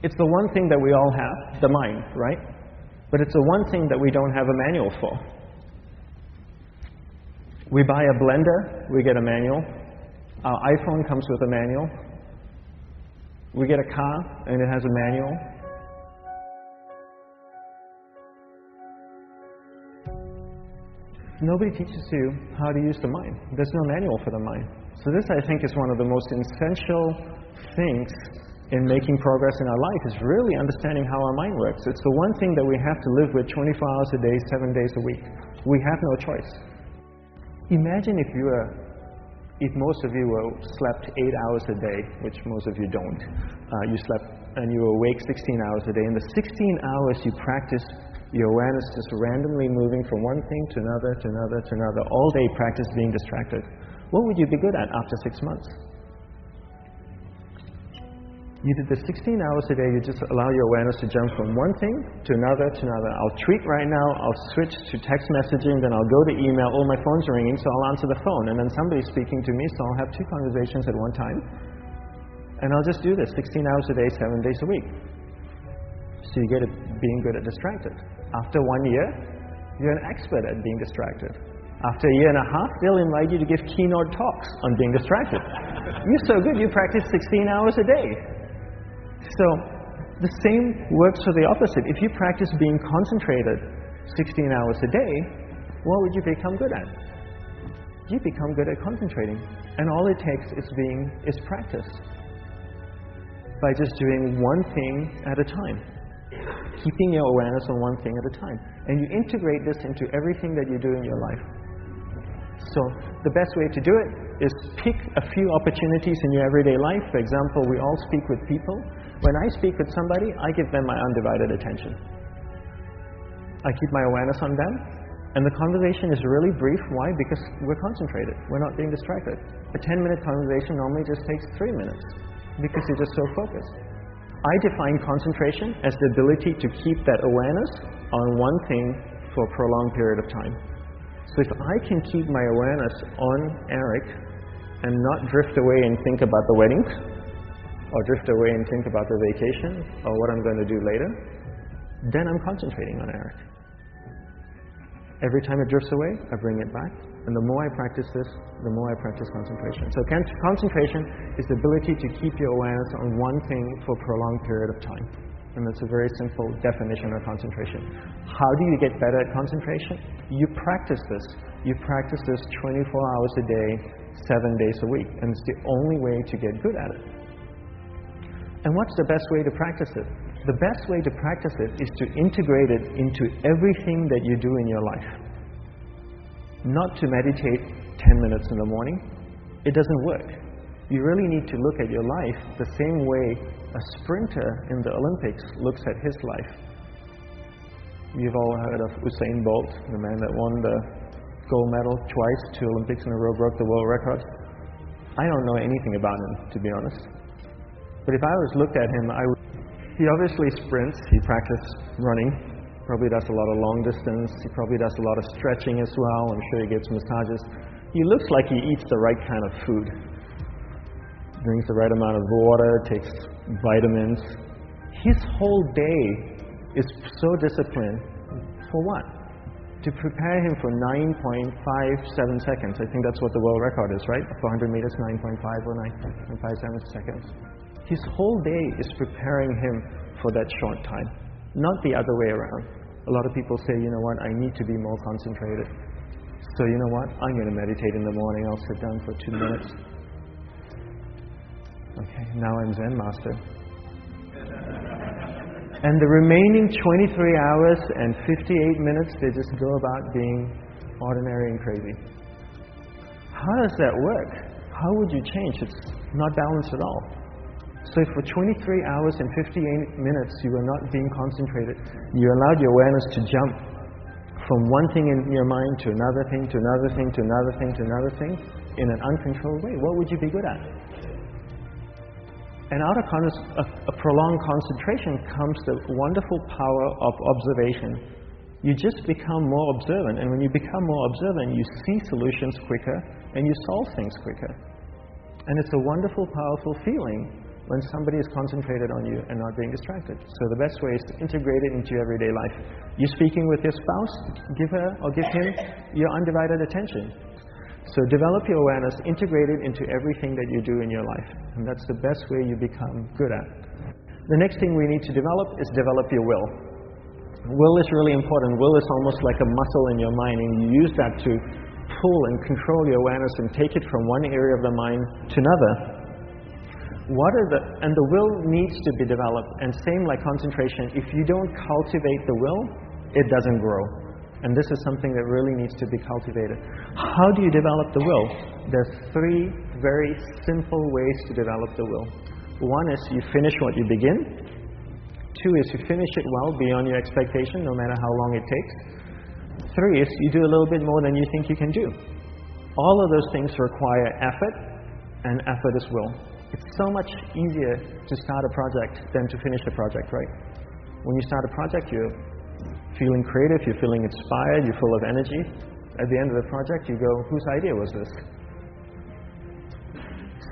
It's the one thing that we all have, the mind, right? But it's the one thing that we don't have a manual for. We buy a blender, we get a manual. Our iPhone comes with a manual. We get a car, and it has a manual. Nobody teaches you how to use the mind. There's no manual for the mind. So this, I think, is one of the most essential things in making progress in our life, is really understanding how our mind works. It's the one thing that we have to live with 24 hours a day, 7 days a week. We have no choice. Imagine if most of you slept 8 hours a day, which most of you don't. You slept and you were awake 16 hours a day. In the 16 hours you practiced your awareness just randomly moving from one thing to another, to another, to another, all day practice being distracted. What would you be good at after 6 months? You did the 16 hours a day, you just allow your awareness to jump from one thing to another, to another. I'll tweet right now, I'll switch to text messaging, then I'll go to email, oh, my phone's ringing, so I'll answer the phone, and then somebody's speaking to me, so I'll have 2 conversations at one time. And I'll just do this 16 hours a day, 7 days a week. So you get it being good at distracted. After 1 year, you're an expert at being distracted. After a year and a half, they'll invite you to give keynote talks on being distracted. You're so good, you practice 16 hours a day. So the same works for the opposite. If you practice being concentrated 16 hours a day, what would you become good at? You become good at concentrating. And all it takes is practice. By just doing one thing at a time. Keeping your awareness on one thing at a time. And you integrate this into everything that you do in your life. So the best way to do it is pick a few opportunities in your everyday life. For example, we all speak with people. When I speak with somebody, I give them my undivided attention. I keep my awareness on them, and the conversation is really brief. Why? Because we're concentrated. We're not being distracted. A 10-minute conversation normally just takes 3 minutes, because you're just so focused. I define concentration as the ability to keep that awareness on one thing for a prolonged period of time. So if I can keep my awareness on Eric and not drift away and think about the wedding, or drift away and think about the vacation, or what I'm going to do later, then I'm concentrating on Eric. Every time it drifts away, I bring it back. And the more I practice this, the more I practice concentration. So concentration is the ability to keep your awareness on one thing for a prolonged period of time. And that's a very simple definition of concentration. How do you get better at concentration? You practice this. You practice this 24 hours a day, 7 days a week. And it's the only way to get good at it. And what's the best way to practice it? The best way to practice it is to integrate it into everything that you do in your life. Not to meditate 10 minutes in the morning. It doesn't work. You really need to look at your life the same way a sprinter in the Olympics looks at his life. You've all heard of Usain Bolt, the man that won the gold medal twice, 2 Olympics in a row, broke the world record. I don't know anything about him, to be honest. But if I was looked at him, he obviously sprints, he practices running, probably does a lot of long distance, he probably does a lot of stretching as well, I'm sure he gets massages. He looks like he eats the right kind of food. Drinks the right amount of water, takes vitamins. His whole day is so disciplined. For what? To prepare him for 9.57 seconds. I think that's what the world record is, right? For 100 meters, 9.5 or 9.57 seconds. His whole day is preparing him for that short time, not the other way around. A lot of people say, you know what, I need to be more concentrated. So you know what, I'm going to meditate in the morning, I'll sit down for 2 minutes. Okay, now I'm Zen master. And the remaining 23 hours and 58 minutes, they just go about being ordinary and crazy. How does that work? How would you change? It's not balanced at all. So if for 23 hours and 58 minutes you were not being concentrated, you allowed your awareness to jump from one thing in your mind to another thing, to another thing, to another thing, to another thing, in an uncontrolled way, what would you be good at? And out of a prolonged concentration comes the wonderful power of observation. You just become more observant, and when you become more observant, you see solutions quicker, and you solve things quicker. And it's a wonderful, powerful feeling when somebody is concentrated on you and not being distracted. So the best way is to integrate it into your everyday life. You're speaking with your spouse, give her or give him your undivided attention. So develop your awareness, integrate it into everything that you do in your life. And that's the best way you become good at. The next thing we need to develop is develop your will. Will is really important. Will is almost like a muscle in your mind, and you use that to pull and control your awareness and take it from one area of the mind to another. And the will needs to be developed, and same like concentration, if you don't cultivate the will, it doesn't grow. And this is something that really needs to be cultivated. How do you develop the will? There's 3 very simple ways to develop the will. One is you finish what you begin. 2 is you finish it well beyond your expectation, no matter how long it takes. 3 is you do a little bit more than you think you can do. All of those things require effort, and effort is will. It's so much easier to start a project than to finish a project, right? When you start a project, you're feeling creative, you're feeling inspired, you're full of energy. At the end of the project, you go, whose idea was this?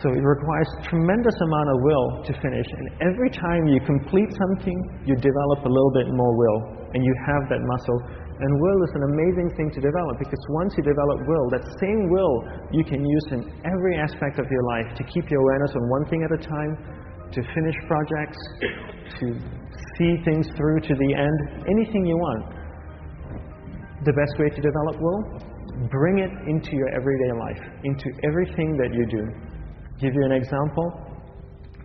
So it requires tremendous amount of will to finish, and every time you complete something, you develop a little bit more will, and you have that muscle. And will is an amazing thing to develop, because once you develop will, that same will you can use in every aspect of your life, to keep your awareness on one thing at a time, to finish projects, to see things through to the end, anything you want. The best way to develop will? Bring it into your everyday life, into everything that you do. Give you an example.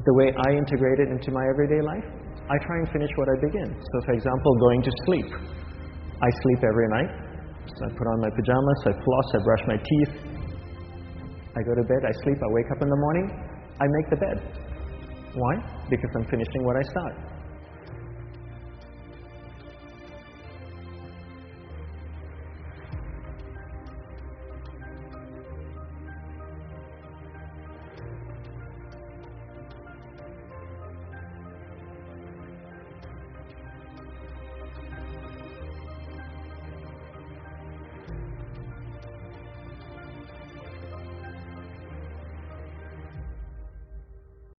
The way I integrate it into my everyday life, I try and finish what I begin. So for example, going to sleep. I sleep every night. So I put on my pajamas, I floss, I brush my teeth. I go to bed, I wake up in the morning, I make the bed. Why? Because I'm finishing what I start.